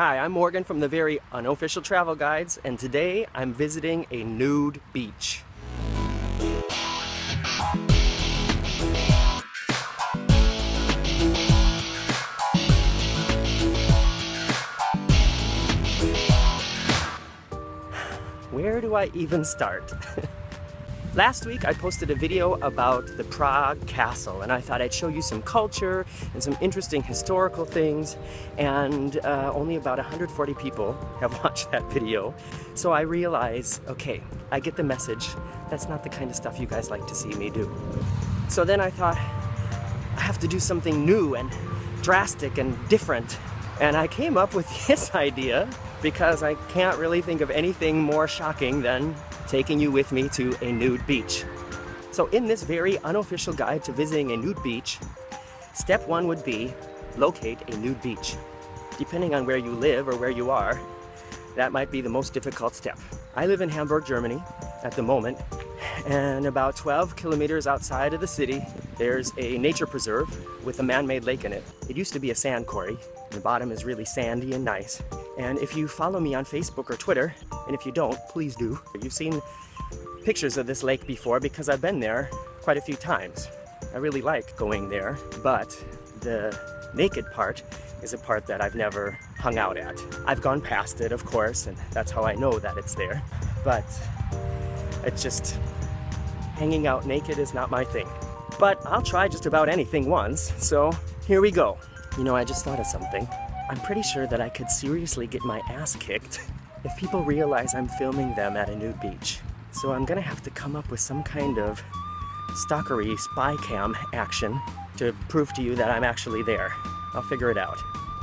Hi, I'm Morgan from the very unofficial travel guides, and today I'm visiting a nude beach. Where do I even start? Last week I posted a video about the Prague Castle, and I thought I'd show you some culture and some interesting historical things, and only about 140 people have watched that video. So I realize, okay, I get the message. That's not the kind of stuff you guys like to see me do. So then I thought, I have to do something new and drastic and different. And I came up with this idea because I can't really think of anything more shocking than taking you with me to a nude beach. So in this very unofficial guide to visiting a nude beach, step one would be locate a nude beach. Depending on where you live or where you are, that might be the most difficult step. I live in Hamburg, Germany at the moment, and about 12 kilometers outside of the city, there's a nature preserve with a man-made lake in it. It used to be a sand quarry. The bottom is really sandy and nice. And if you follow me on Facebook or Twitter, and if you don't, please do. You've seen pictures of this lake before because I've been there quite a few times. I really like going there, but the naked part is a part that I've never hung out at. I've gone past it, of course, and that's how I know that it's there. But it's just, hanging out naked is not my thing. But I'll try just about anything once, so here we go. You know, I just thought of something. I'm pretty sure that I could seriously get my ass kicked if people realize I'm filming them at a nude beach. So I'm gonna have to come up with some kind of stalkery spy cam action to prove to you that I'm actually there. I'll figure it out.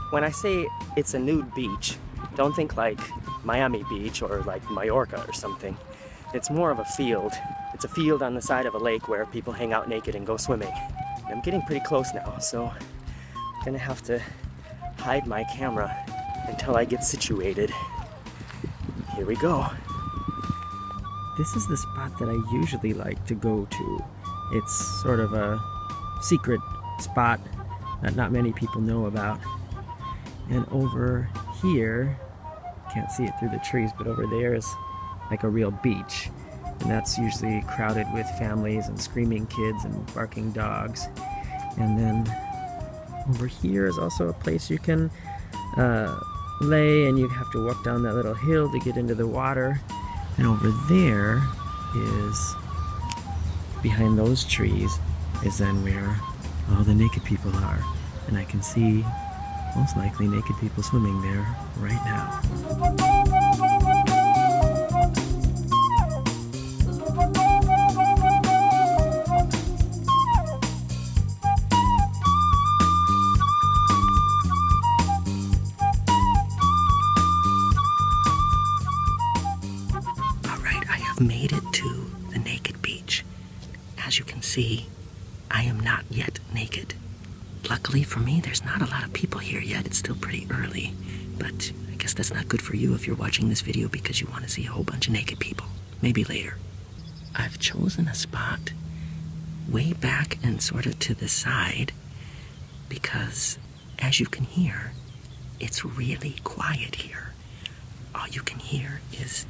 When I say it's a nude beach, don't think like Miami Beach or like Mallorca or something. It's more of a field. It's a field on the side of a lake where people hang out naked and go swimming. I'm getting pretty close now, so I'm gonna have to hide my camera until I get situated. Here we go. This is the spot that I usually like to go to. It's sort of a secret spot that not many people know about. And over here, can't see it through the trees, but over there is like a real beach. And that's usually crowded with families and screaming kids and barking dogs. And then over here is also a place you can lay, and you have to walk down that little hill to get into the water. And over there is, behind those trees, is then where all the naked people are. And I can see most likely naked people swimming there right now. Made it to the naked beach. As you can see, I am not yet naked. Luckily for me, there's not a lot of people here yet. It's still pretty early, but I guess that's not good for you if you're watching this video because you want to see a whole bunch of naked people. Maybe later. I've chosen a spot way back and sort of to the side because, as you can hear, it's really quiet here. All you can hear is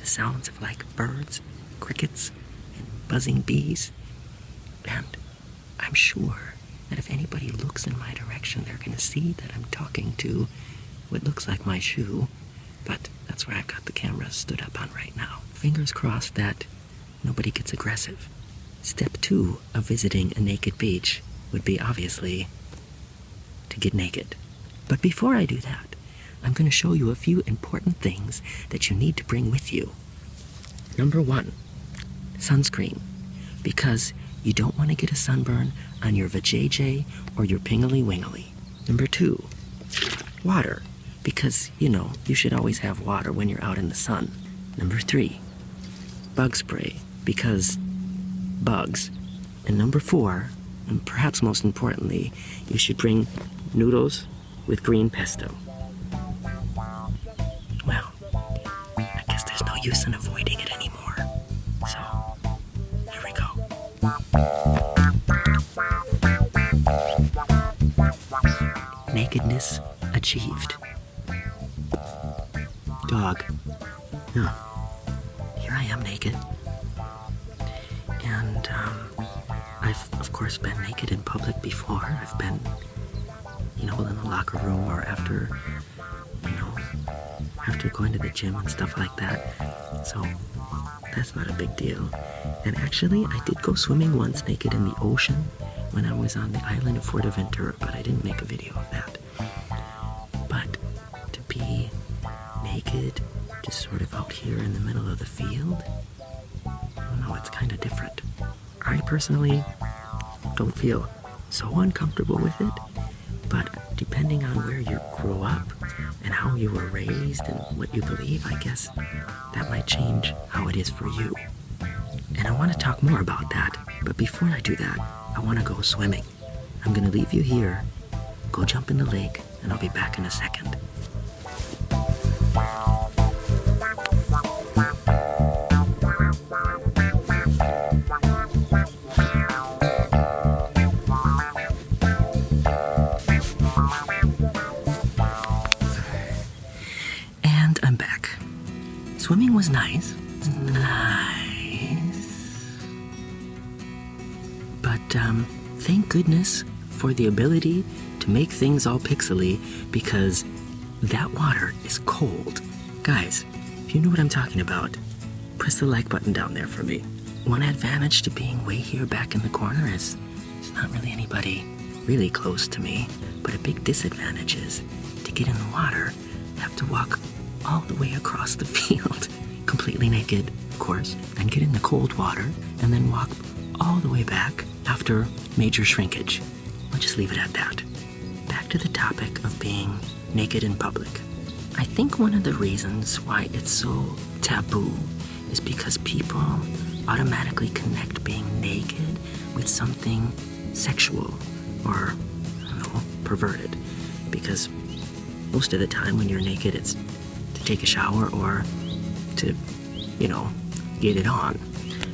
the sounds of like birds, crickets, and buzzing bees. And I'm sure that if anybody looks in my direction, they're going to see that I'm talking to what looks like my shoe. But that's where I've got the camera stood up on right now. Fingers crossed that nobody gets aggressive. Step 2 of visiting a naked beach would be obviously to get naked. But before I do that, I'm going to show you a few important things that you need to bring with you. Number 1, sunscreen, because you don't want to get a sunburn on your vajayjay or your pingly-wingly. Number 2, water, because, you know, you should always have water when you're out in the sun. Number 3, bug spray, because bugs. And number 4, and perhaps most importantly, you should bring noodles with green pesto. Well, I guess there's no use in avoiding it anymore. So, here we go. Nakedness achieved. dog. Yeah. Here I am naked. And I've, of course, been naked in public before. I've been, in the locker room or after going to the gym and stuff like that. So that's not a big deal. And actually, I did go swimming once naked in the ocean when I was on the island of Fuerteventura, but I didn't make a video of that. But to be naked, just sort of out here in the middle of the field, I don't know, it's kind of different. I personally don't feel so uncomfortable with it, but depending on where you grew up and how you were raised and what you believe, I guess that might change how it is for you. And I want to talk more about that, but before I do that, I want to go swimming. I'm going to leave you here, go jump in the lake, and I'll be back in a second. And I'm back. Swimming was nice. But thank goodness for the ability to make things all pixely, because that water is cold. Guys, if you know what I'm talking about, press the like button down there for me. One advantage to being way here back in the corner is there's not really anybody really close to me, but a big disadvantage is to get in the water, you have to walk all the way across the field, completely naked, of course, and get in the cold water, and then walk all the way back after major shrinkage. I'll just leave it at that. Back to the topic of being naked in public. I think one of the reasons why it's so taboo is because people automatically connect being naked with something sexual or, perverted. Because most of the time when you're naked, it's to take a shower or to, get it on.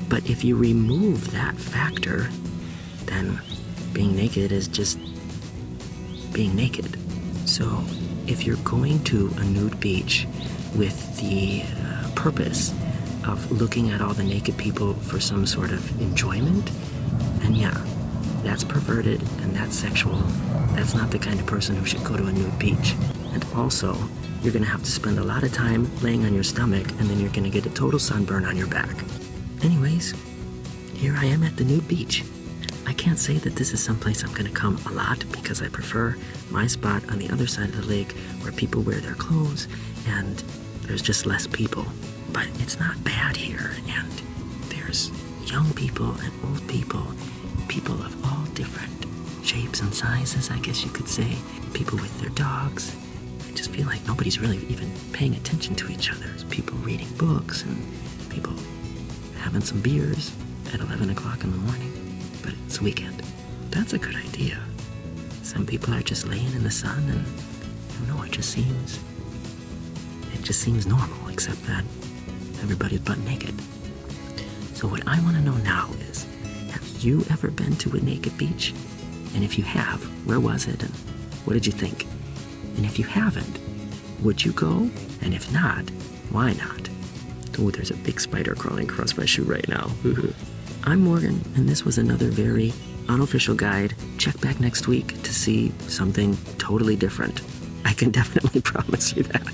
But if you remove that factor, then being naked is just being naked. So if you're going to a nude beach with the purpose of looking at all the naked people for some sort of enjoyment, then yeah, that's perverted and that's sexual. That's not the kind of person who should go to a nude beach. And also, you're gonna have to spend a lot of time laying on your stomach, and then you're gonna get a total sunburn on your back. Anyways, here I am at the nude beach. I can't say that this is someplace I'm gonna come a lot, because I prefer my spot on the other side of the lake where people wear their clothes and there's just less people. But it's not bad here, and there's young people and old people, people of all different shapes and sizes, I guess you could say, people with their dogs. I just feel like nobody's really even paying attention to each other. There's people reading books and people having some beers at 11 o'clock in the morning, but it's a weekend. That's a good idea. Some people are just laying in the sun, and I don't know, it just seems normal, except that everybody's butt naked. So what I want to know now is, have you ever been to a naked beach? And if you have, where was it and what did you think? And if you haven't, would you go? And if not, why not? Oh, there's a big spider crawling across my shoe right now. I'm Morgan, and this was another very unofficial guide. Check back next week to see something totally different. I can definitely promise you that.